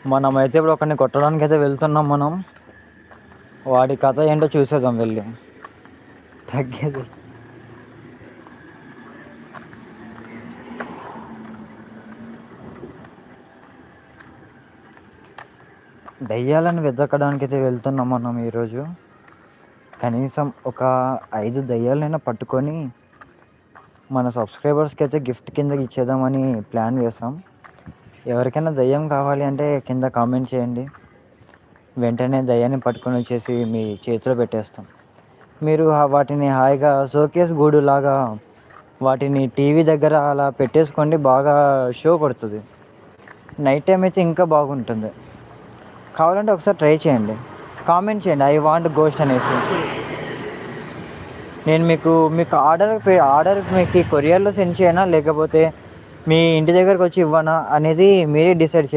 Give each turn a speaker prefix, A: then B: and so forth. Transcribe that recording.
A: మనమైతే ఇప్పుడు ఒకరిని కొట్టడానికి అయితే వెళ్తున్నాం మనం. వాడి కథ ఏంటో చూసేద్దాం వెళ్ళి. తగ్గేది. దయ్యాలను వెతకడానికి అయితే వెళ్తున్నాం మనం ఈరోజు. కనీసం ఒక 5 దయ్యాలైనా పట్టుకొని మన సబ్స్క్రైబర్స్కి అయితే గిఫ్ట్ కింద ఇచ్చేద్దామని ప్లాన్ వేసాం. ఎవరికైనా దయ్యం కావాలి అంటే కింద కామెంట్ చేయండి. వెంటనే దయ్యాన్ని పట్టుకొని వచ్చేసి మీ చేతిలో పెట్టేస్తాం. మీరు వాటిని హాయిగా షోకేస్ గూడులాగా వాటిని టీవీ దగ్గర అలా పెట్టేసుకోండి. బాగా షో కొడుతుంది. నైట్ టైం అయితే ఇంకా బాగుంటుంది. కావాలంటే ఒకసారి ట్రై చేయండి. కామెంట్ చేయండి ఐ వాంట్ గోస్ట్ అనేసి. నేను మీకు ఆర్డర్ మీకు కొరియర్లో సెండ్ చేయనా, లేకపోతే మీ ఇంటి దగ్గరకు వచ్చి ఇవ్వనా అనేది మీరే డిసైడ్ చేయండి.